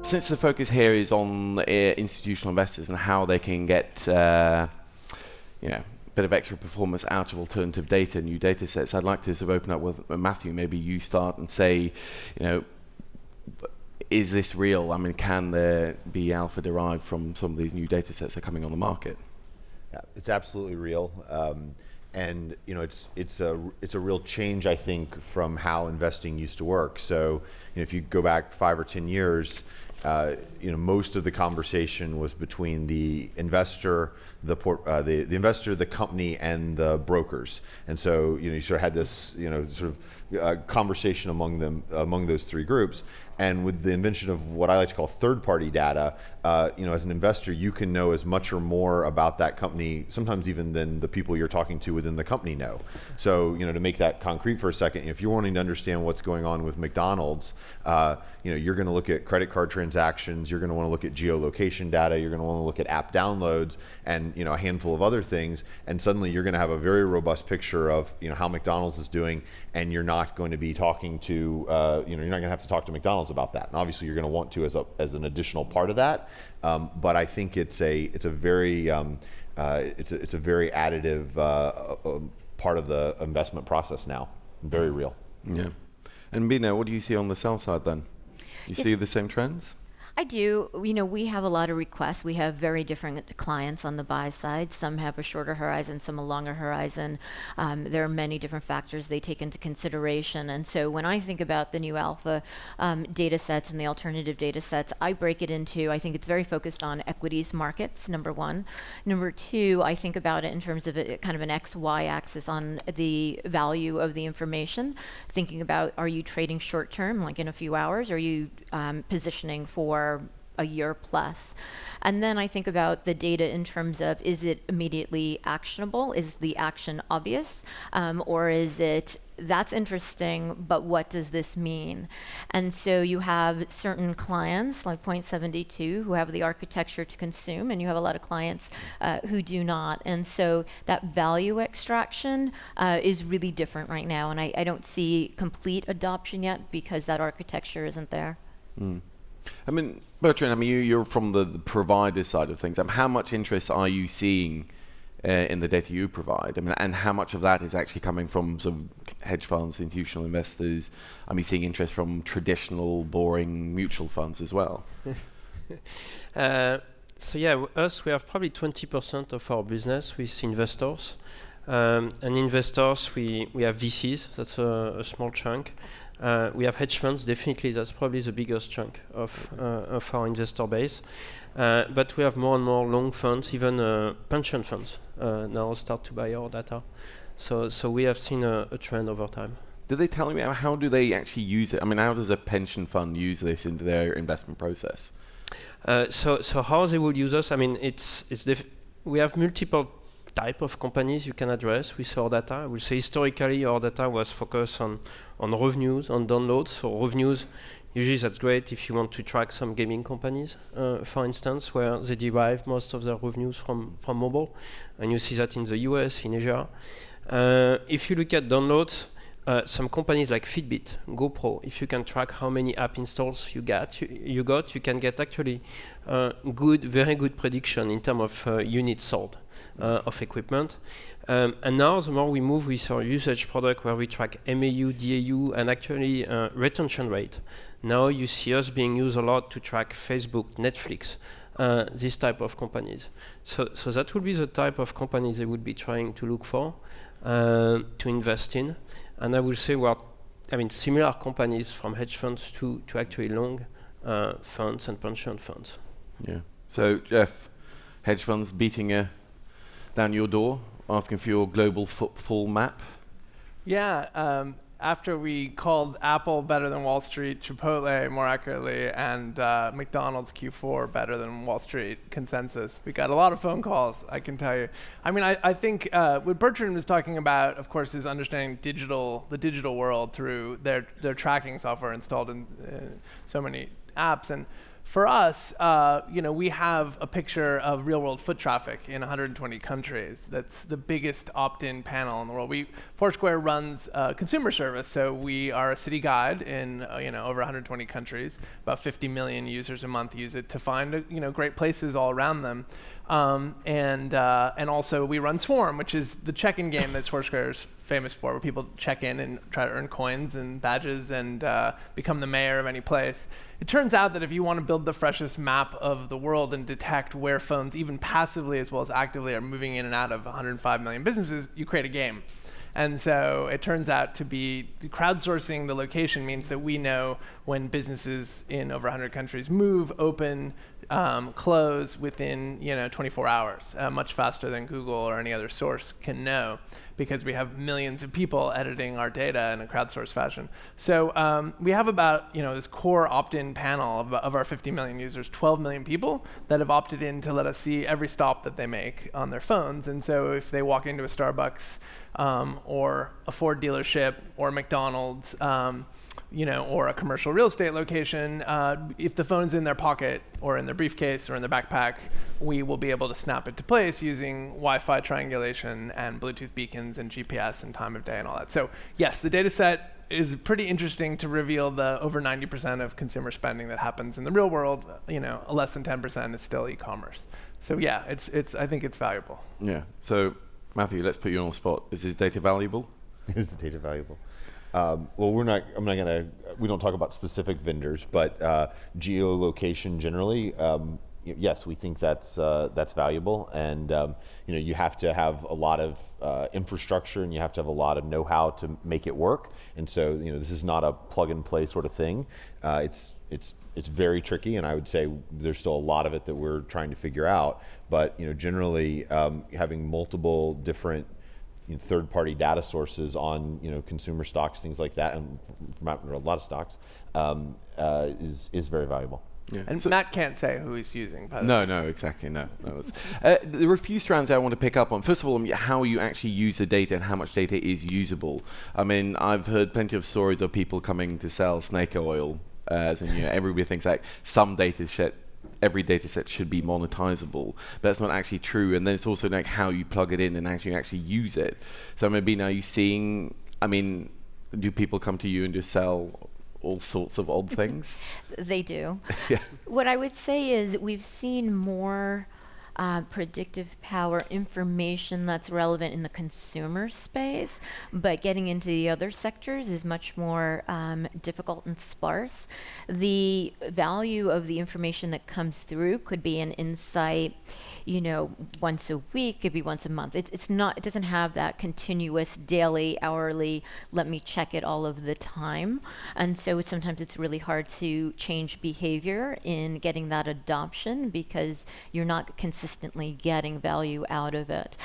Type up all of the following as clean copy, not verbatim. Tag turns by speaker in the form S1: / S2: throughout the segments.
S1: since the focus here is on institutional investors and how they can get a bit of extra performance out of alternative data, new data sets, I'd like to sort of open up with Matthew. Maybe you start and say, is this real? I mean, can there be alpha derived from some of these new data sets that are coming on the market?
S2: Yeah, it's absolutely real. And it's a real change, I think, from how investing used to work. So if you go back 5 or 10 years, most of the conversation was between the investor, the investor, the company, and the brokers. And so you sort of had this conversation among those three groups. And with the invention of what I like to call third-party data, as an investor, you can know as much or more about that company, sometimes even than the people you're talking to within the company know. So, to make that concrete for a second, if you're wanting to understand what's going on with McDonald's, you're going to look at credit card transactions, you're going to want to look at geolocation data, you're going to want to look at app downloads, and a handful of other things, and suddenly you're going to have a very robust picture of how McDonald's is doing, and you're not going to be talking to, you're not going to have to talk to McDonald's about that. And obviously, you're going to want to as an additional part of that. But I think it's a very additive part of the investment process now. Very real.
S1: Yeah. And Mina, what do you see on the sell side then? You see the same trends?
S3: I do. We have a lot of requests. We have very different clients on the buy side. Some have a shorter horizon, some a longer horizon. There are many different factors they take into consideration. And so when I think about the new alpha data sets and the alternative data sets, I break it into, I think it's very focused on equities markets, number one. Number two, I think about it in terms of kind of an XY axis on the value of the information. Thinking about, are you trading short term, like in a few hours? Or are you positioning for a year plus? And then I think about the data in terms of, is it immediately actionable? Is the action obvious? Or is it, that's interesting, but what does this mean? And so you have certain clients, like Point72, who have the architecture to consume, and you have a lot of clients who do not. And so that value extraction is really different right now, and I don't see complete adoption yet because that architecture isn't there.
S1: Mm. I mean, Bertrand, you're from the provider side of things. How much interest are you seeing in the data you provide? And how much of that is actually coming from some hedge funds, institutional investors? Are you seeing interest from traditional, boring mutual funds as well?
S4: So yeah, we have probably 20% of our business with investors. And investors, we have VCs, that's a small chunk. We have hedge funds, definitely, that's probably the biggest chunk of our investor base. But we have more and more long funds, even pension funds now start to buy our data. So we have seen a trend over time.
S1: Do they tell you how do they actually use it? How does a pension fund use this into their investment process?
S4: So how they will use us? We have multiple type of companies you can address with our data. I will say historically our data was focused on revenues, on downloads. So revenues, usually that's great if you want to track some gaming companies, for instance, where they derive most of their revenues from mobile. And you see that in the US, in Asia. If you look at downloads, some companies like Fitbit, GoPro, if you can track how many app installs you got, you can get actually very good prediction in terms of units sold of equipment. And now the more we move with our usage product where we track MAU, DAU, and actually retention rate, now you see us being used a lot to track Facebook, Netflix, this type of companies. So that would be the type of companies they would be trying to look for, to invest in. And I will say similar companies from hedge funds to actually long funds and pension funds.
S1: Yeah. So Jeff, hedge funds beating down your door, asking for your global footfall map?
S5: Yeah. After we called Apple better than Wall Street, Chipotle more accurately, and McDonald's Q4 better than Wall Street consensus, we got a lot of phone calls, I can tell you. I think what Bertrand was talking about, of course, is understanding the digital world through their tracking software installed in so many apps. And For us, we have a picture of real-world foot traffic in 120 countries. That's the biggest opt-in panel in the world. Foursquare runs a consumer service, so we are a city guide in over 120 countries. About 50 million users a month use it to find great places all around them. And also we run Swarm, which is the check-in game that Foursquare is famous for, where people check in and try to earn coins and badges and become the mayor of any place. It turns out that if you want to build the freshest map of the world and detect where phones, even passively as well as actively, are moving in and out of 105 million businesses, you create a game. And so it turns out to be crowdsourcing the location means that we know when businesses in over 100 countries move, open, close within 24 hours, much faster than Google or any other source can know, because we have millions of people editing our data in a crowdsourced fashion. So we have about this core opt-in panel of our 50 million users, 12 million people that have opted in to let us see every stop that they make on their phones. And so if they walk into a Starbucks or a Ford dealership or McDonald's, or a commercial real estate location, if the phone's in their pocket or in their briefcase or in their backpack, we will be able to snap it to place using Wi-Fi triangulation and Bluetooth beacons and GPS and time of day and all that. So yes, the data set is pretty interesting to reveal the over 90% of consumer spending that happens in the real world. Less than 10% is still e-commerce. So yeah, I think it's valuable.
S1: Yeah. So Matthew, let's put you on the spot. Is this data valuable?
S2: Is the data valuable? Well, we don't talk about specific vendors, but geolocation generally, yes, we think that's valuable, and you have to have a lot of infrastructure, and you have to have a lot of know-how to make it work. And so, this is not a plug-and-play sort of thing. It's very tricky, and I would say there's still a lot of it that we're trying to figure out. But generally, having multiple different third-party data sources on consumer stocks, things like that, and from a lot of stocks, is very valuable.
S1: Yeah.
S5: And
S1: So-
S5: Matt can't say who he's using.
S1: No, exactly, no. There are a few strands I want to pick up on. First of all, how you actually use the data and how much data is usable. I mean, I've heard plenty of stories of people coming to sell snake oil, as in, everybody thinks like every data set should be monetizable, but that's not actually true. And then it's also like how you plug it in and actually use it. So maybe now do people come to you and just sell all sorts of odd things?
S3: They do.
S1: Yeah.
S3: What I would say is we've seen more predictive power information that's relevant in the consumer space, but getting into the other sectors is much more difficult and sparse. The value of the information that comes through could be an insight, once a week, could be once a month. It doesn't have that continuous daily, hourly, let me check it all of the time. And so sometimes it's really hard to change behavior in getting that adoption because you're not consistently getting value out of it.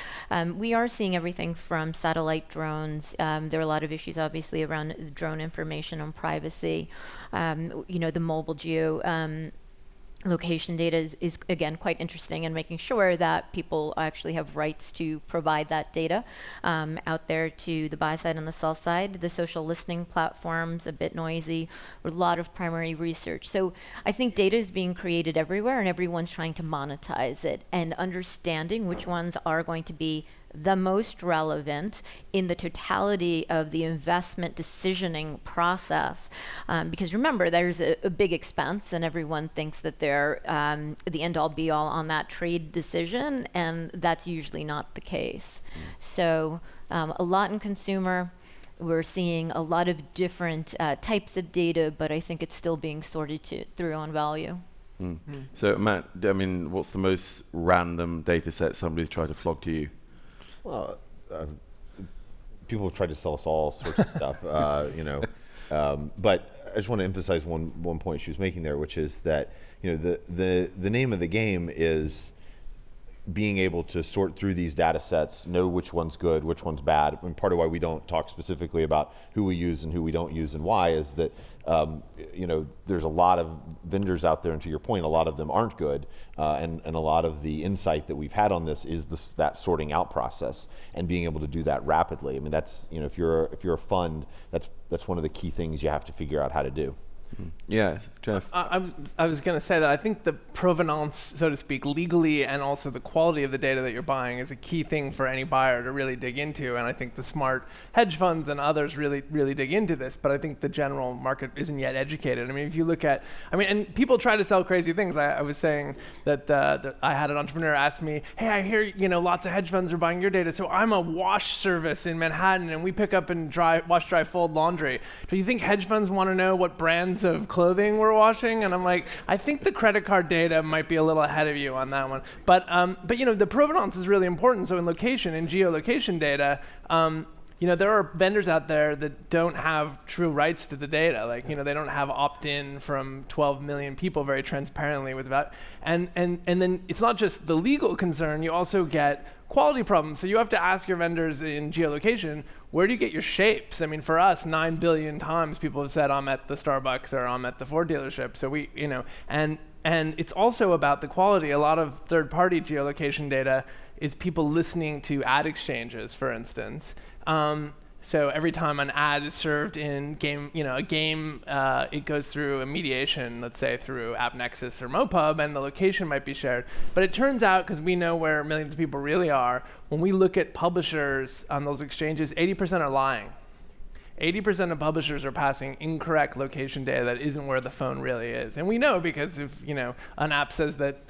S3: We are seeing everything from satellite drones. There are a lot of issues, obviously, around drone information on privacy. The mobile geo location data is again quite interesting, and making sure that people actually have rights to provide that data out there to the buy side and the sell side. The social listening platforms, a bit noisy, a lot of primary research. So I think data is being created everywhere, and everyone's trying to monetize it, and understanding which ones are going to be the most relevant in the totality of the investment decisioning process. Because remember, there's a big expense, and everyone thinks that they're the end-all be-all on that trade decision, and that's usually not the case. So a lot in consumer. We're seeing a lot of different types of data, but I think it's still being sorted through on value.
S1: So Matt, what's the most random data set somebody's tried to flog to you?
S2: Well, people have tried to sell us all sorts of stuff, but I just want to emphasize one point she was making there, which is that the name of the game is being able to sort through these data sets, know which one's good, which one's bad. And part of why we don't talk specifically about who we use and who we don't use and why is that there's a lot of vendors out there, and to your point, a lot of them aren't good, and a lot of the insight that we've had on this is that sorting out process and being able to do that rapidly. I mean, that's if you're a fund, that's one of the key things you have to figure out how to do.
S1: Yes, Jeff.
S5: I was going to say that I think the provenance, so to speak, legally and also the quality of the data that you're buying is a key thing for any buyer to really dig into. And I think the smart hedge funds and others really dig into this. But I think the general market isn't yet educated. I mean, if you look at, and people try to sell crazy things. I was saying that I had an entrepreneur ask me, hey, I hear lots of hedge funds are buying your data. So I'm a wash service in Manhattan, and we pick up and wash, dry, fold laundry. Do you think hedge funds want to know what brands of clothing we're washing? And I'm like, I think the credit card data might be a little ahead of you on that one. But the provenance is really important. So in location, in geolocation data, there are vendors out there that don't have true rights to the data. Like, they don't have opt-in from 12 million people very transparently with that. And then it's not just the legal concern, you also get quality problems. So you have to ask your vendors in geolocation, where do you get your shapes? I mean, for us, 9 billion times people have said, I'm at the Starbucks or I'm at the Ford dealership. So and it's also about the quality. A lot of third-party geolocation data is people listening to ad exchanges, for instance. So every time an ad is served in a game, it goes through a mediation, let's say through AppNexus or MoPub, and the location might be shared. But it turns out, because we know where millions of people really are, when we look at publishers on those exchanges, 80% are lying. 80% of publishers are passing incorrect location data that isn't where the phone really is. And we know because if an app says that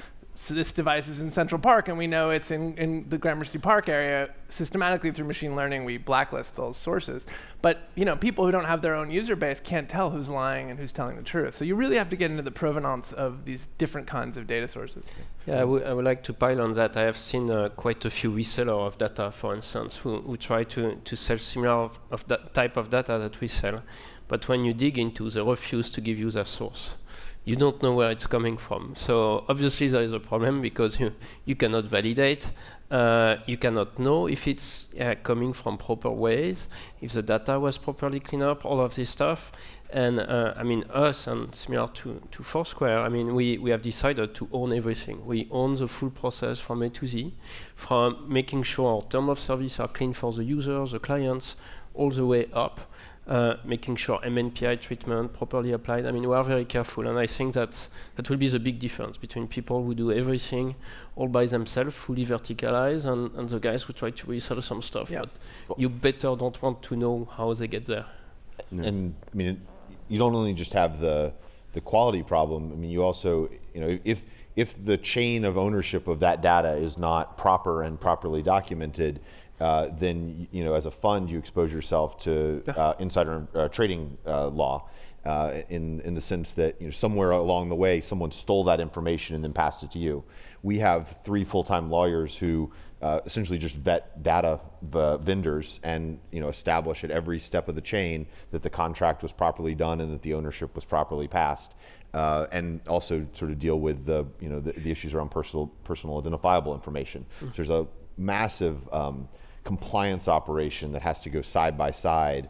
S5: this device is in Central Park and we know it's in the Gramercy Park area, systematically through machine learning we blacklist those sources. But people who don't have their own user base can't tell who's lying and who's telling the truth. So you really have to get into the provenance of these different kinds of data sources.
S4: Yeah, I would like to pile on that. I have seen quite a few resellers of data, for instance, who try to sell similar of that type of data that we sell. But when you dig into, they refuse to give you their source. You don't know where it's coming from. So obviously there is a problem because you cannot validate. You cannot know if it's coming from proper ways, if the data was properly cleaned up, all of this stuff. And us, and similar to Foursquare, we have decided to own everything. We own the full process from A to Z, from making sure our terms of service are clean for the users, the clients, all the way up. Making sure MNPI treatment properly applied. We are very careful, and I think that will be the big difference between people who do everything all by themselves, fully verticalized, and the guys who try to resell some stuff. Yeah. But you better don't want to know how they get there.
S2: Yeah. And you don't only just have the quality problem. You also, if the chain of ownership of that data is not proper and properly documented, then as a fund you expose yourself to insider trading law in the sense that somewhere along the way someone stole that information and then passed it to you. We have 3 full-time lawyers who essentially just vet data vendors and establish at every step of the chain that the contract was properly done and that the ownership was properly passed. And also sort of deal with the issues around personal identifiable information. So there's a massive compliance operation that has to go side by side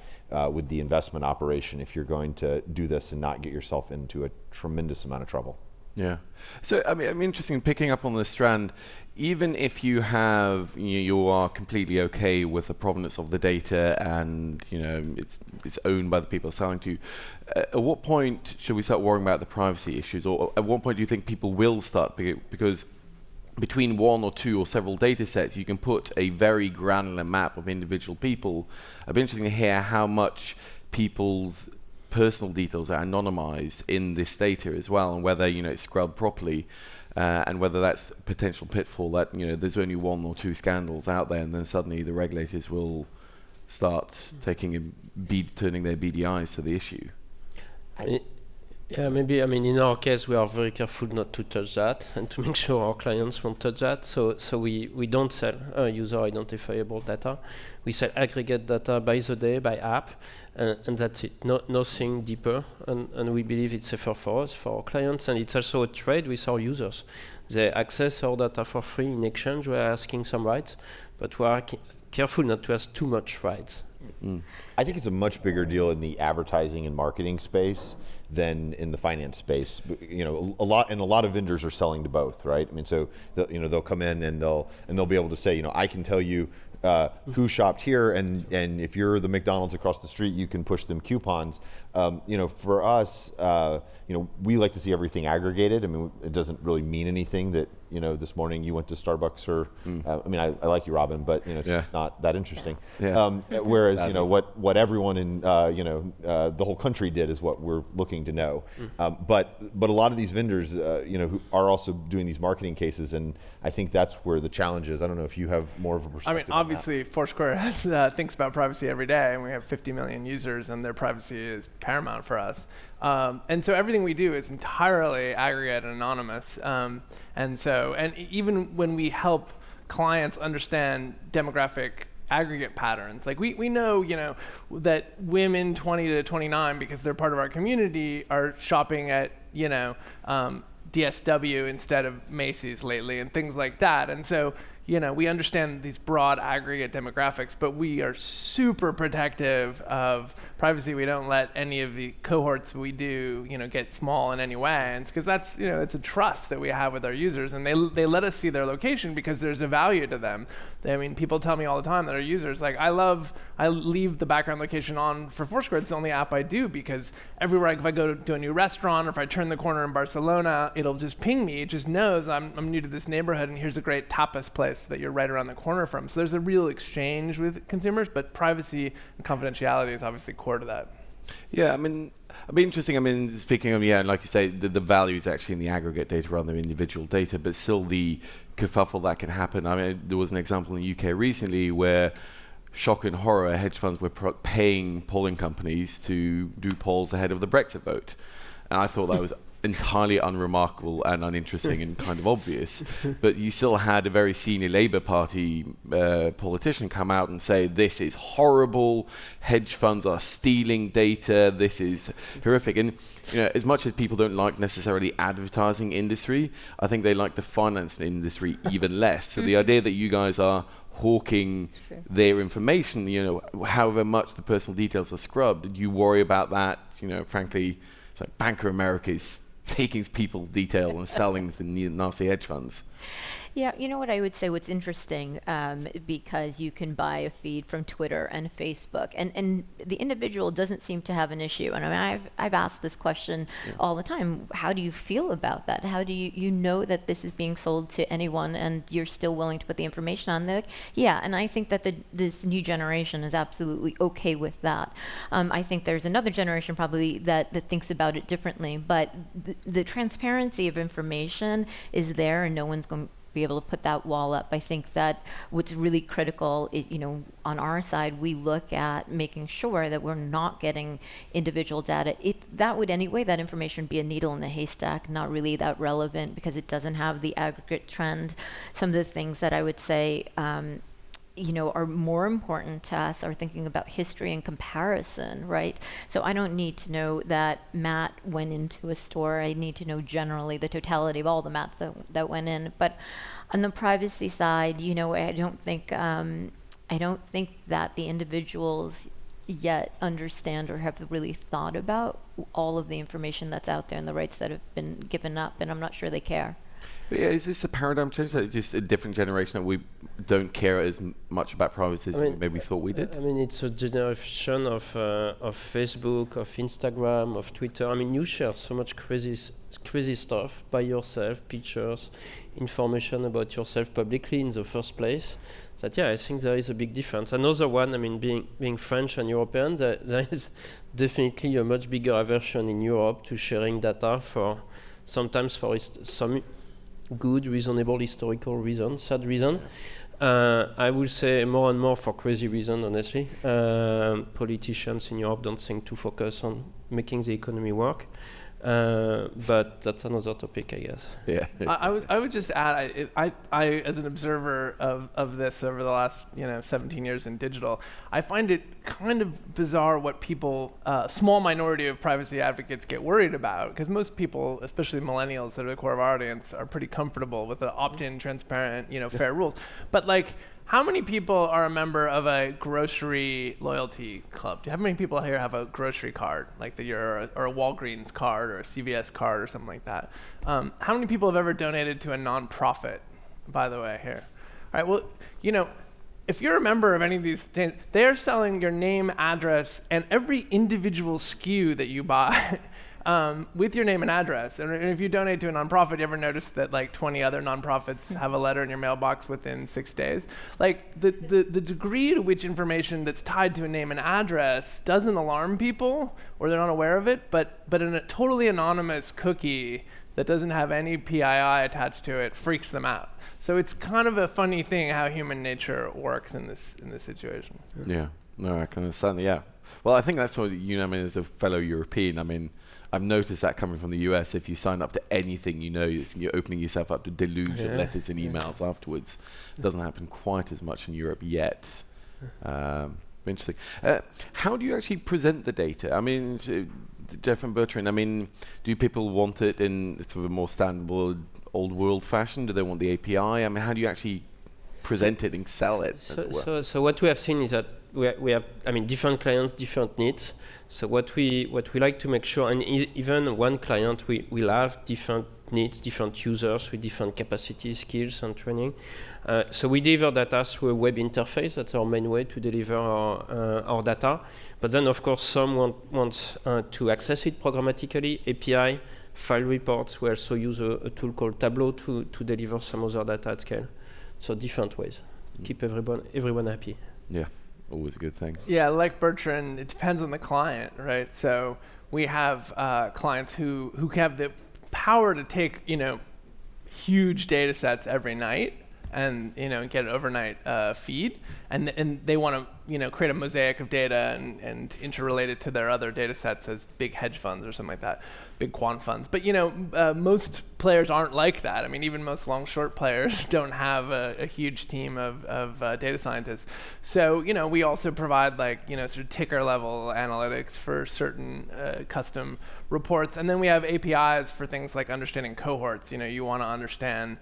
S2: with the investment operation if you're going to do this and not get yourself into a tremendous amount of trouble.
S1: Yeah. So I'm interested in picking up on this strand. Even if you have, you are completely okay with the provenance of the data and it's owned by the people selling to you, at what point should we start worrying about the privacy issues, or at what point do you think people will start? Because between 1 or 2 or several data sets, you can put a very granular map of individual people. I'd be interested to hear how much people's personal details are anonymized in this data as well, and whether it's scrubbed properly, and whether that's a potential pitfall that there's only 1 or 2 scandals out there, and then suddenly the regulators will start turning their BDIs to the issue.
S4: Yeah, maybe. In our case, we are very careful not to touch that and to make sure our clients won't touch that. So we don't sell user identifiable data. We sell aggregate data by the day, by app, and that's it. Nothing deeper. And we believe it's safer for us, for our clients, and it's also a trade with our users. They access our data for free. In exchange, we are asking some rights, but we are careful not to ask too much rights.
S2: I think it's a much bigger deal in the advertising and marketing space than in the finance space. A lot of vendors are selling to both, right? So they'll come in and they'll be able to say, I can tell you who shopped here, and if you're the McDonald's across the street, you can push them coupons. For us, we like to see everything aggregated. I mean, it doesn't really mean anything that this morning you went to Starbucks or I like you, Robin, but it's not that interesting.
S1: Yeah.
S2: Whereas
S1: Exactly.
S2: what everyone in the whole country did is what we're looking to know. But a lot of these vendors who are also doing these marketing cases, and I think that's where the challenge is. I don't know if you have more of a perspective.
S5: I mean, obviously, Foursquare thinks about privacy every day, and we have 50 million users, and their privacy is paramount for us. And so everything we do is entirely aggregate and anonymous. And even when we help clients understand demographic aggregate patterns, like we know, that women 20 to 29, because they're part of our community, are shopping at, DSW instead of Macy's lately and things like that. And so, we understand these broad aggregate demographics, but we are super protective of privacy. We don't let any of the cohorts we do, get small in any way. And because that's, it's a trust that we have with our users, and they let us see their location because there's a value to them. I mean, people tell me all the time that our users, like, I leave the background location on for Foursquare. It's the only app I do, because everywhere, if I go to a new restaurant or if I turn the corner in Barcelona, it'll just ping me. It just knows I'm new to this neighborhood, and here's a great tapas place that you're right around the corner from. So there's a real exchange with consumers, but privacy and confidentiality is obviously core to that.
S1: Yeah, I mean, it'd be interesting. I mean, speaking of, like you say, the value is actually in the aggregate data rather than individual data, but still the kerfuffle that can happen. I mean, there was an example in the UK recently where, shock and horror, hedge funds were paying polling companies to do polls ahead of the Brexit vote. And I thought that was entirely unremarkable and uninteresting and kind of obvious. But you still had a very senior Labour Party politician come out and say, this is horrible, hedge funds are stealing data, this is horrific. And as much as people don't like necessarily advertising industry, I think they like the finance industry even less. So the idea that you guys are hawking their information, however much the personal details are scrubbed, you worry about that. Frankly, it's like Bank of America is taking people's detail and selling to nasty hedge funds.
S3: Yeah, you know what I would say, what's interesting, because you can buy a feed from Twitter and Facebook, and the individual doesn't seem to have an issue. And I mean, I've asked this question all the time. How do you feel about that? How do you know that this is being sold to anyone and you're still willing to put the information on there? Yeah, and I think that this new generation is absolutely okay with that. I think there's another generation probably that thinks about it differently, but the transparency of information is there, and no one's going to be able to put that wall up. I think that what's really critical is, on our side, we look at making sure that we're not getting individual data. That information would be a needle in a haystack, not really that relevant because it doesn't have the aggregate trend. Some of the things that I would say are more important to us are thinking about history and comparison, right? So I don't need to know that Matt went into a store. I need to know generally the totality of all the Matts that went in. But on the privacy side, I don't think that the individuals yet understand or have really thought about all of the information that's out there and the rights that have been given up, and I'm not sure they care.
S1: But is this a paradigm change? Like just a different generation that we don't care as much about privacy as we maybe thought we did?
S4: I mean, it's a generation of Facebook, of Instagram, of Twitter. I mean, you share so much crazy stuff by yourself, pictures, information about yourself publicly in the first place. That I think there is a big difference. Another one, I mean, being French and European, there is definitely a much bigger aversion in Europe to sharing data sometimes for some good, reasonable historical reason, sad reason. I will say more and more for crazy reason, honestly. Politicians in Europe don't seem to focus on making the economy work. But that's another topic, I guess.
S1: Yeah.
S5: I would just add, I as an observer of this over the last 17 years in digital, I find it kind of bizarre what people, small minority of privacy advocates get worried about, because most people, especially millennials that are the core of our audience, are pretty comfortable with the opt-in, transparent, fair rules. But how many people are a member of a grocery loyalty club? How many people here have a grocery card, like or a Walgreens card or a CVS card or something like that? How many people have ever donated to a nonprofit, by the way, here? All right, well, if you're a member of any of these things, they're selling your name, address, and every individual SKU that you buy with your name and address. And if you donate to a nonprofit, you ever notice that like 20 other nonprofits have a letter in your mailbox within 6 days? Like the degree to which information that's tied to a name and address doesn't alarm people, or they're not aware of it, but in a totally anonymous cookie that doesn't have any PII attached to it freaks them out. So it's kind of a funny thing how human nature works in this situation.
S1: Yeah, no, I can understand. Yeah, well, I think that's what I mean, as a fellow European, I mean, I've noticed that coming from the US. If you sign up to anything, you're opening yourself up to deluge of letters and emails afterwards. It doesn't happen quite as much in Europe yet. Interesting. How do you actually present the data? I mean, Jeff and Bertrand, I mean, do people want it in sort of a more standard old world fashion? Do they want the API? I mean, how do you actually present it and sell it?
S4: So what we have seen is that we have, I mean, different clients, different needs. So what we like to make sure, and even one client will have different needs, different users with different capacities, skills, and training. So we deliver data through a web interface. That's our main way to deliver our data. But then, of course, some want to access it programmatically, API, file reports. We also use a tool called Tableau to deliver some other data at scale. So different ways. Keep everyone happy.
S1: Yeah, always a good thing.
S5: Yeah, like Bertrand, it depends on the client, right? So we have clients who have the power to take, huge data sets every night and, get an overnight feed. And they want to, create a mosaic of data and interrelate it to their other data sets as big hedge funds or something like that, big quant funds. But, most players aren't like that. I mean, even most long-short players don't have a huge team of data scientists. So, we also provide sort of ticker level analytics for certain custom reports. And then we have APIs for things like understanding cohorts. You want to understand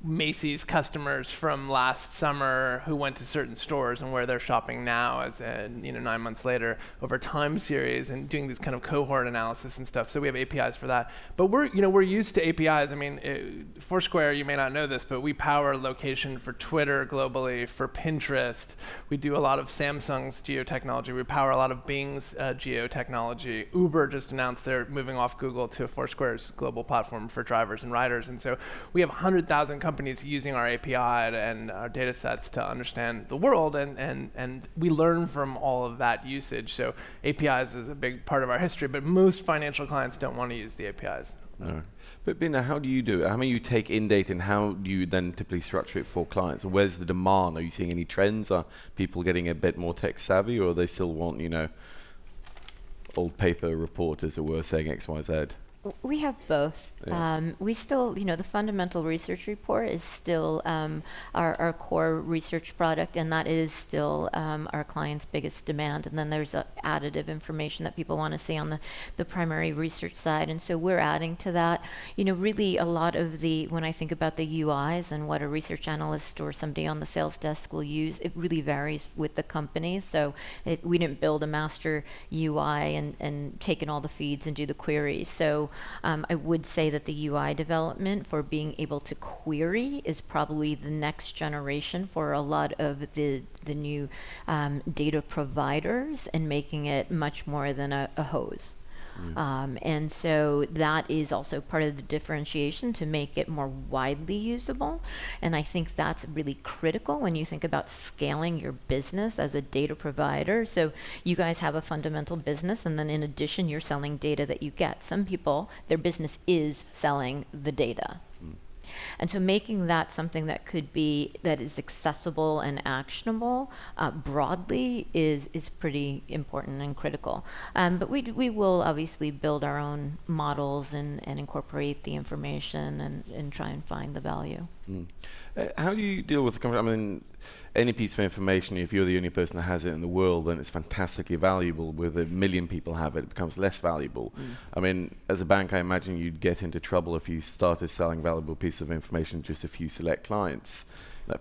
S5: Macy's customers from last summer who went to certain stores and where they're shopping now as 9 months later over time series, and doing these kind of cohort analysis and stuff. So we have APIs for that. But we're used to APIs. I mean, Foursquare, you may not know this, but we power location for Twitter globally, for Pinterest. We do a lot of Samsung's geotechnology. We power a lot of Bing's geotechnology. Uber just announced they're moving off Google to Foursquare's global platform for drivers and riders. And so we have 100,000 companies using our API and our data sets to understand the world, and we learn from all of that usage. So APIs is a big part of our history, but most financial clients don't want to use the APIs.
S1: No. But Bina, how do you do it? How many you take in data, and how do you then typically structure it for clients? Where's the demand? Are you seeing any trends? Are people getting a bit more tech savvy, or they still want, old paper report, as it were, saying X, Y, Z?
S3: We have both.
S1: Yeah.
S3: We still, the fundamental research report is still our core research product, and that is still our client's biggest demand. And then there's additive information that people want to see on the primary research side. And so we're adding to that. Really a lot of when I think about the UIs and what a research analyst or somebody on the sales desk will use, it really varies with the company. So we didn't build a master UI and take in all the feeds and do the queries. So I would say that the UI development for being able to query is probably the next generation for a lot of the new data providers, and making it much more than a hose. And so that is also part of the differentiation to make it more widely usable. And I think that's really critical when you think about scaling your business as a data provider. So you guys have a fundamental business, and then in addition, you're selling data that you get. Some people, their business is selling the data. And so making that something that is accessible and actionable broadly is pretty important and critical. But we will obviously build our own models and incorporate the information and try and find the value.
S1: How do you deal with I mean, any piece of information, if you're the only person that has it in the world, then it's fantastically valuable. With 1 million people have it, it becomes less valuable. I mean, as a bank, I imagine you'd get into trouble if you started selling valuable pieces of information to just a few select clients.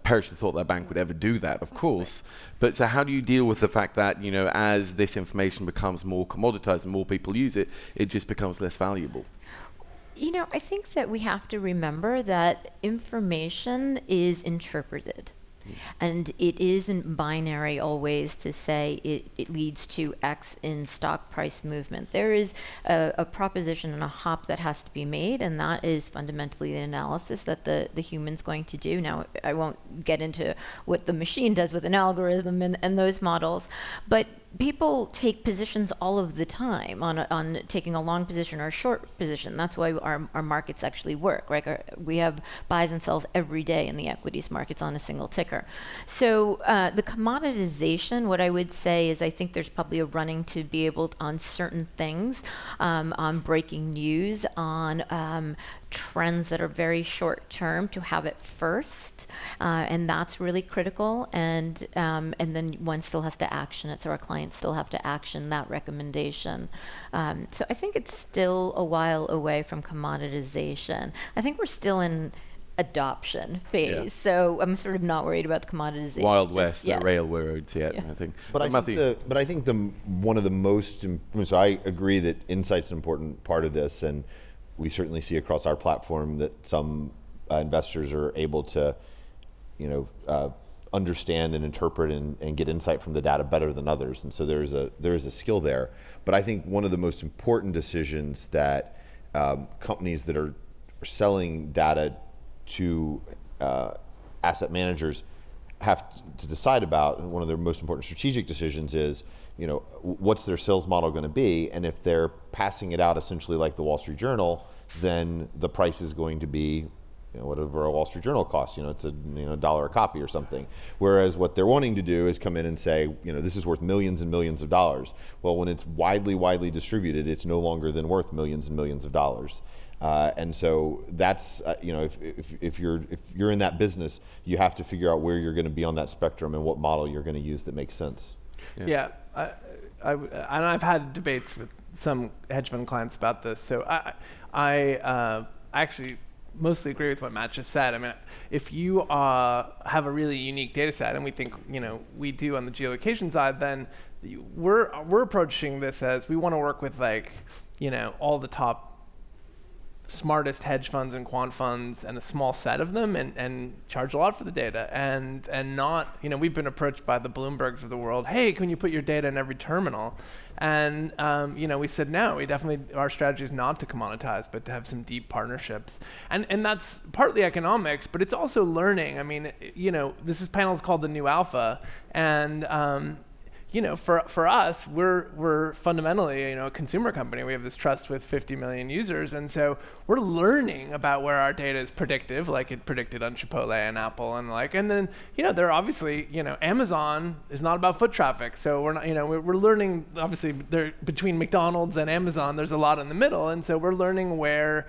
S1: Perish the thought that bank would ever do that, of course. But so how do you deal with the fact that, as this information becomes more commoditized and more people use it, it just becomes less valuable?
S3: I think that we have to remember that information is interpreted. And it isn't binary always to say it leads to X in stock price movement. There is a proposition and a hop that has to be made, and that is fundamentally the analysis that the human's going to do. Now, I won't get into what the machine does with an algorithm and those models, but people take positions all of the time on taking a long position or a short position. That's why our markets actually work, right? We have buys and sells every day in the equities markets on a single ticker. So the commoditization, what I would say is I think there's probably a running to be able to, on certain things, on breaking news, on trends that are very short term, to have it first, and that's really critical. And then one still has to action it, so our clients still have to action that recommendation. So I think it's still a while away from commoditization. I think we're still in adoption phase, so I'm sort of not worried about the commoditization.
S1: Wild West, the railroads yet, I think.
S2: But I think one of the most, so I agree that insight's an important part of this, and we certainly see across our platform that some investors are able to, understand and interpret and get insight from the data better than others, and so there is a skill there. But I think one of the most important decisions that companies that are selling data to asset managers have to decide about, and one of their most important strategic decisions is, what's their sales model going to be? And if they're passing it out essentially like the Wall Street Journal, then the price is going to be, whatever a Wall Street Journal costs. It's $1 a copy or something. Whereas what they're wanting to do is come in and say, this is worth millions and millions of dollars. Well, when it's widely distributed, it's no longer than worth millions and millions of dollars. And so that's, if you're in that business, you have to figure out where you're going to be on that spectrum and what model you're going to use that makes sense.
S5: Yeah, and I've had debates with some hedge fund clients about this. So I actually mostly agree with what Matt just said. I mean, if you have a really unique data set, and we think we do on the geolocation side, then we're approaching this as we want to work with all the top smartest hedge funds and quant funds and a small set of them, and charge a lot for the data, and not, we've been approached by the Bloombergs of the world, hey, can you put your data in every terminal? And we said no, our strategy is not to commoditize, but to have some deep partnerships, and that's partly economics, but it's also learning. I mean, this panel's called the New Alpha, and for us, we're fundamentally, a consumer company. We have this trust with 50 million users, and so we're learning about where our data is predictive, like it predicted on Chipotle and Apple and then, there are obviously, Amazon is not about foot traffic, so we're not, we're learning, obviously, between McDonald's and Amazon, there's a lot in the middle, and so we're learning where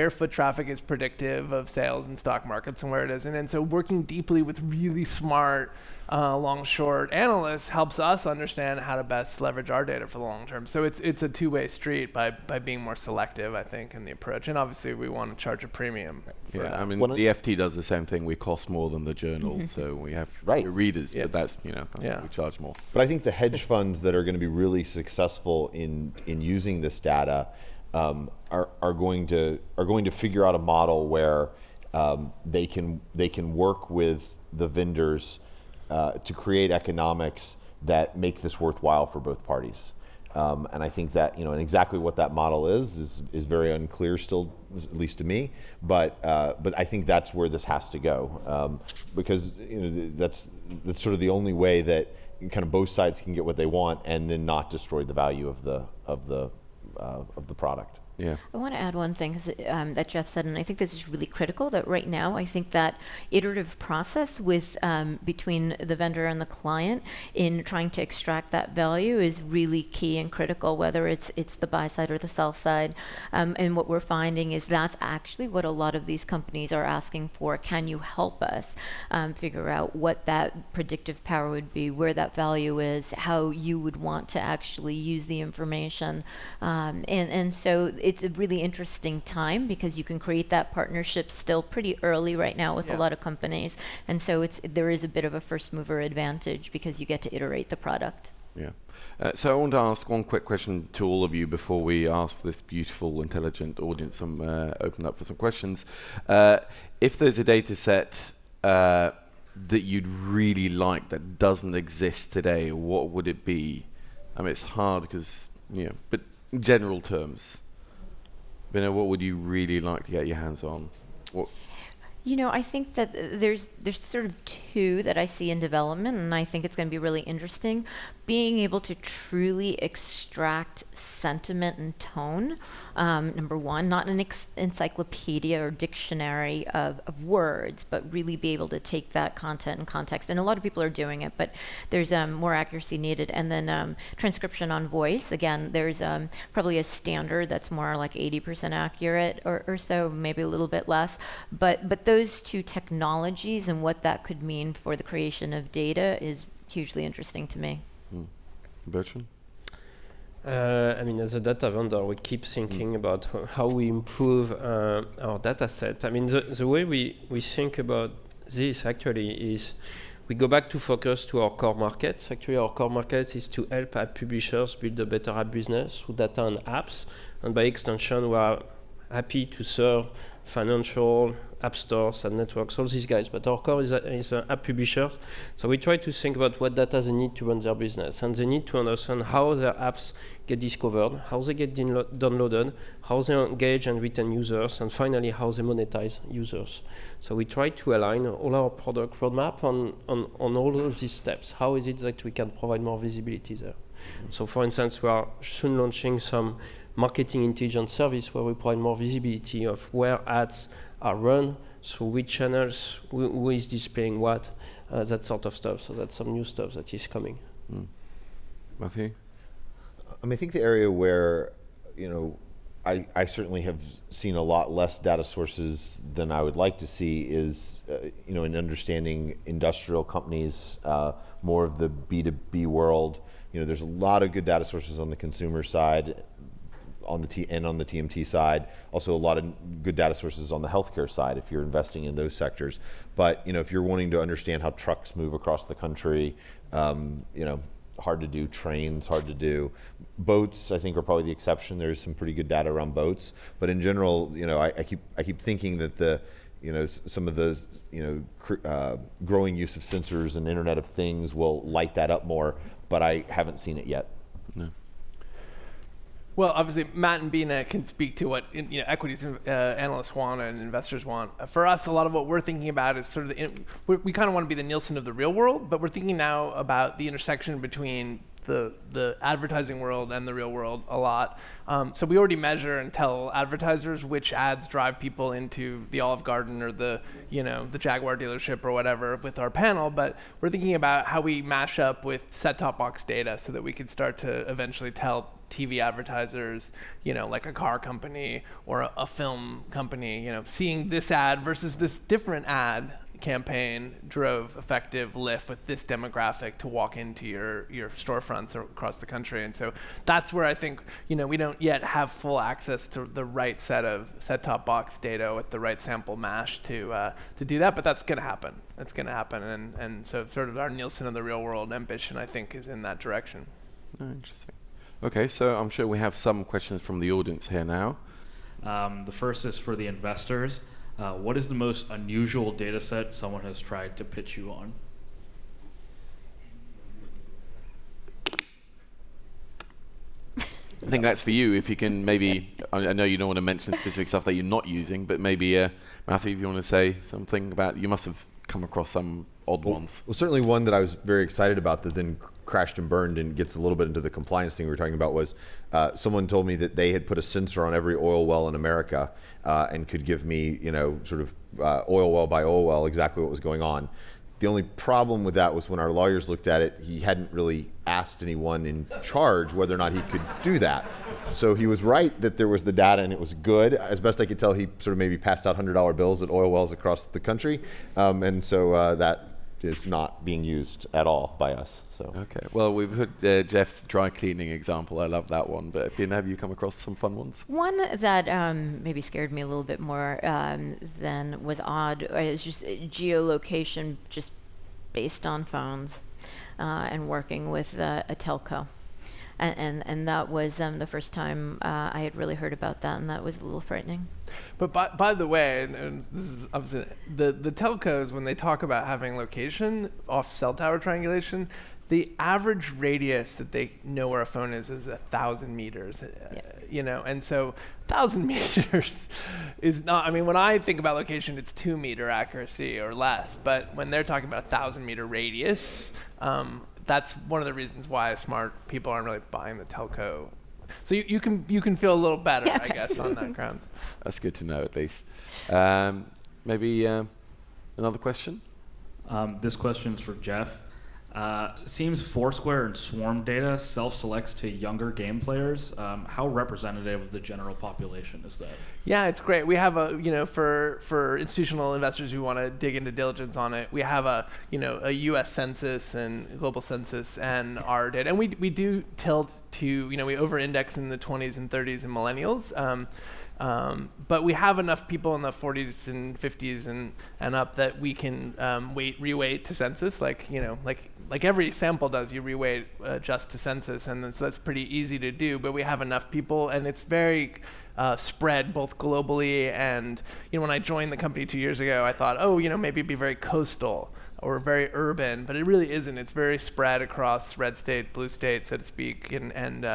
S5: foot traffic is predictive of sales in stock markets and where it isn't. And so working deeply with really smart long-short analysts helps us understand how to best leverage our data for the long term. So it's a two-way street by being more selective, I think, in the approach. And obviously we want to charge a premium for that.
S1: I mean, the FT does the same thing. We cost more than the journal, so we have readers, but that's what we charge more.
S2: But I think the hedge funds that are going to be really successful in using this data are going to figure out a model where they can work with the vendors to create economics that make this worthwhile for both parties. And I think that and exactly what that model is very unclear still, at least to me. But I think that's where this has to go, because that's sort of the only way that kind of both sides can get what they want and then not destroy the value of the product.
S1: Yeah.
S3: I want to add one thing that Jeff said, and I think this is really critical, that right now I think that iterative process with between the vendor and the client in trying to extract that value is really key and critical, whether it's the buy side or the sell side. And what we're finding is that's actually what a lot of these companies are asking for. Can you help us figure out what that predictive power would be, where that value is, how you would want to actually use the information. And so it's a really interesting time because you can create that partnership still pretty early right now with a lot of companies, and so there is a bit of a first mover advantage because you get to iterate the product.
S1: Yeah. So I want to ask one quick question to all of you before we ask this beautiful, intelligent audience open up for some questions. If there's a data set that you'd really like that doesn't exist today, what would it be? I mean, it's hard because, but in general terms, what would you really like to get your hands on? What?
S3: I think that there's sort of two that I see in development, and I think it's going to be really interesting. Being able to truly extract sentiment and tone, number one, not an encyclopedia or dictionary of words, but really be able to take that content and context. And a lot of people are doing it, but there's more accuracy needed. And then transcription on voice, again, there's probably a standard that's more like 80% accurate or so, maybe a little bit less. But those two technologies and what that could mean for the creation of data is hugely interesting to me.
S1: Bertrand?
S4: As a data vendor, we keep thinking about how we improve our data set. The way we think about this actually is we go back to focus to our core markets. Actually, our core market is to help app publishers build a better app business through data and apps. And by extension, we are happy to serve financial, app stores, and networks, all these guys. But our core is app publishers. So we try to think about what data they need to run their business. And they need to understand how their apps get discovered, how they get downloaded, how they engage and retain users, and finally, how they monetize users. So we try to align all our product roadmap on all of these steps. How is it that we can provide more visibility there? So for instance, we are soon launching some marketing intelligence service where we provide more visibility of where ads are run, through which channels, who is displaying what, that sort of stuff. So that's some new stuff that is coming.
S1: Matthew?
S2: I think the area where, I certainly have seen a lot less data sources than I would like to see is, in understanding industrial companies, more of the B2B world. There's a lot of good data sources on the consumer side, on the TMT side. Also a lot of good data sources on the healthcare side if you're investing in those sectors. But if you're wanting to understand how trucks move across the country, hard to do. Trains, hard to do. Boats, I think, are probably the exception. There's some pretty good data around boats. But in general, I keep thinking that some of the growing use of sensors and Internet of Things will light that up more. But I haven't seen it yet.
S1: No.
S5: Well, obviously, Matt and Bina can speak to what equities analysts want and investors want. For us, a lot of what we're thinking about is sort of we kind of want to be the Nielsen of the real world, but we're thinking now about the intersection between the advertising world and the real world a lot. So we already measure and tell advertisers which ads drive people into the Olive Garden or the Jaguar dealership or whatever with our panel, but we're thinking about how we mash up with set-top box data so that we could start to eventually tell TV advertisers, like a car company or a film company, seeing this ad versus this different ad campaign drove effective lift with this demographic to walk into your storefronts across the country. And so that's where I think, we don't yet have full access to the right set of set-top box data with the right sample mash to do that, but that's going to happen. It's going to happen. And so sort of our Nielsen of the real world ambition, I think, is in that direction.
S1: Oh, interesting. Okay, so I'm sure we have some questions from the audience here now.
S6: The first is for the investors. What is the most unusual data set someone has tried to pitch you on?
S1: I think that's for you. If you can maybe, I know you don't want to mention specific stuff that you're not using, but maybe, Matthew, if you want to say something about, you must have come across some odd ones.
S2: Well, certainly one that I was very excited about that then crashed and burned and gets a little bit into the compliance thing we were talking about was someone told me that they had put a sensor on every oil well in America and could give me, sort of oil well by oil well exactly what was going on. The only problem with that was when our lawyers looked at it, he hadn't really asked anyone in charge whether or not he could do that. So he was right that there was the data and it was good. As best I could tell, he sort of maybe passed out $100 bills at oil wells across the country. And so that is not being used at all by us. So. Okay.
S1: Well, we've heard Jeff's dry cleaning example. I love that one. But Bina, have you come across some fun ones?
S3: One that maybe scared me a little bit more than was odd is just geolocation, just based on phones and working with a telco. and that was the first time I had really heard about that, and that was a little frightening.
S5: But by the way, and this is obviously the telcos, when they talk about having location off cell tower triangulation, the average radius that they know where a phone is 1,000 meters. You know, and so 1,000 meters is not. I mean, when I think about location, it's 2-meter accuracy or less. But when they're talking about 1,000-meter radius, that's one of the reasons why smart people aren't really buying the telco. So you can feel a little better, I guess, on that grounds.
S1: That's good to know, at least. Maybe another question?
S6: This question's for Jeff. Seems Foursquare and Swarm data self-selects to younger game players. How representative of the general population is that?
S5: Yeah, it's great. We have for institutional investors who want to dig into diligence on it, we have a U.S. census and global census and our data, and we do tilt to, we over-index in the 20s and 30s and millennials. But we have enough people in the 40s and 50s and up that we can reweight to census, like every sample does. You reweight just to census, and so that's pretty easy to do. But we have enough people, and it's very spread both globally and when I joined the company 2 years ago, I thought, maybe it'd be very coastal or very urban, but it really isn't. It's very spread across red state, blue state, so to speak, and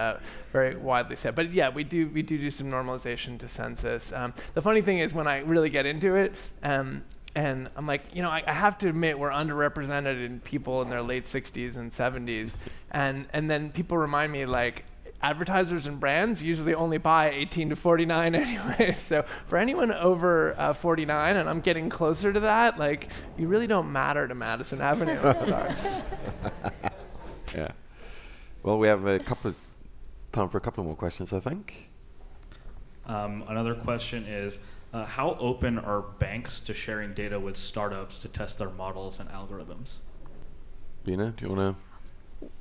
S5: very widely said. But yeah, we do some normalization to census. The funny thing is when I really get into it, and I'm like, I have to admit we're underrepresented in people in their late 60s and 70s, and then people remind me like, advertisers and brands usually only buy 18 to 49 anyway. So for anyone over 49, and I'm getting closer to that, like you really don't matter to Madison Avenue. Sorry.
S1: Yeah. Well, we have time for a couple more questions, I think.
S6: Another question is, how open are banks to sharing data with startups to test their models and algorithms?
S1: Bina, do you want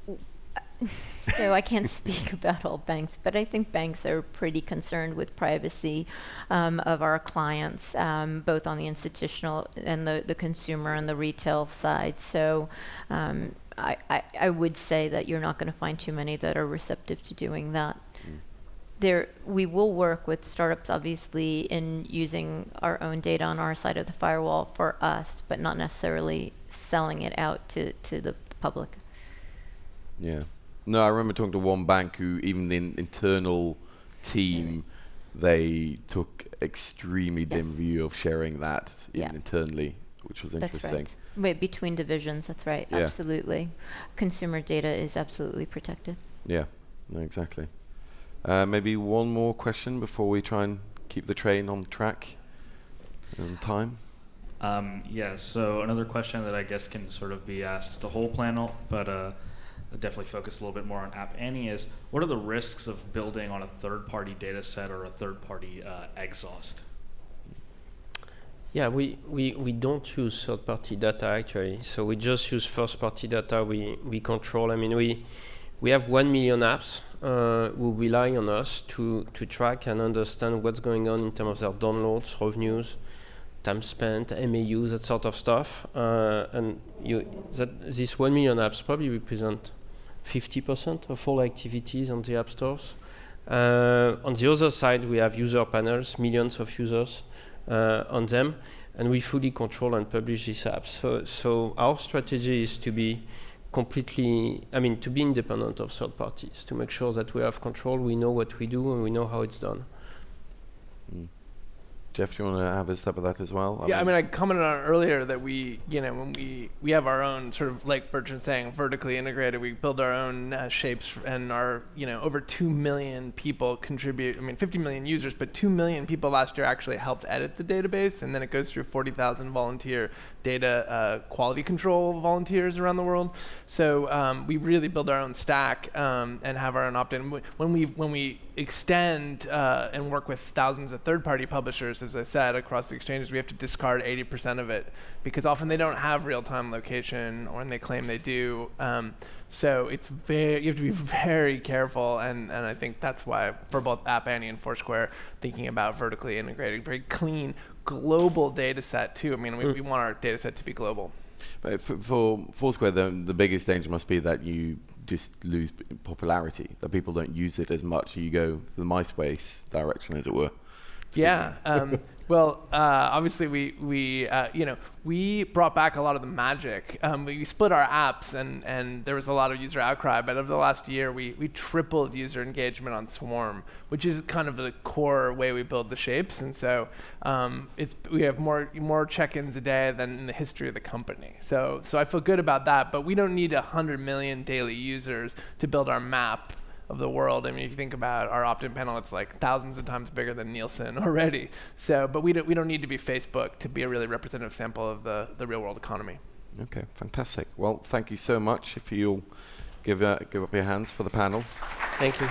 S1: to?
S3: So I can't speak about all banks, but I think banks are pretty concerned with privacy of our clients, both on the institutional and the consumer and the retail side. So I would say that you're not going to find too many that are receptive to doing that. We will work with startups, obviously, in using our own data on our side of the firewall for us, but not necessarily selling it out to the public.
S1: Yeah. No, I remember talking to one bank who, even the internal team, they took extremely dim view of sharing that even internally, which was interesting.
S3: That's right. Wait, between divisions, that's right.
S1: Yeah.
S3: Absolutely. Consumer data is absolutely protected.
S1: Yeah, no, exactly. Maybe one more question before we try and keep the train on track and time.
S6: So another question that I guess can sort of be asked the whole panel, but definitely focus a little bit more on App Annie, is what are the risks of building on a third-party data set or a third-party exhaust?
S4: Yeah, we don't use third-party data actually. So we just use first-party data we control. I mean, we have 1 million apps who rely on us to track and understand what's going on in terms of their downloads, revenues, time spent, MAUs, that sort of stuff. And these 1 million apps probably represent 50% of all activities on the app stores. On the other side, we have user panels, millions of users on them, and we fully control and publish these apps. So our strategy is to be to be independent of third parties, to make sure that we have control, we know what we do, and we know how it's done.
S1: Jeff, do you want to have a step of that as well?
S5: I commented on earlier that we when we have our own sort of, like Bertrand saying, vertically integrated. We build our own shapes, and our over 2 million people contribute. 50 million users, but 2 million people last year actually helped edit the database, and then it goes through 40,000 volunteer data quality control volunteers around the world. So we really build our own stack and have our own opt-in. When we extend and work with thousands of third-party publishers, as I said, across the exchanges, we have to discard 80% of it because often they don't have real-time location, or when they claim they do. So you have to be very careful, and I think that's why for both App Annie and Foursquare, thinking about vertically integrating, very clean global data set too. We want our data set to be global.
S1: But for Foursquare, the biggest danger must be that you just lose popularity, that people don't use it as much. You go the MySpace direction, as it were.
S5: Yeah. Well, obviously we brought back a lot of the magic. We split our apps, and there was a lot of user outcry. But over the last year, we tripled user engagement on Swarm, which is kind of the core way we build the shapes. And so we have more check-ins a day than in the history of the company. So I feel good about that. But we don't need 100 million daily users to build our map of the world. I mean, if you think about our opt-in panel, it's like thousands of times bigger than Nielsen already. So, but we don't need to be Facebook to be a really representative sample of the real world economy.
S1: Okay, fantastic. Well, thank you so much. If you'll give up your hands for the panel.
S4: Thank you.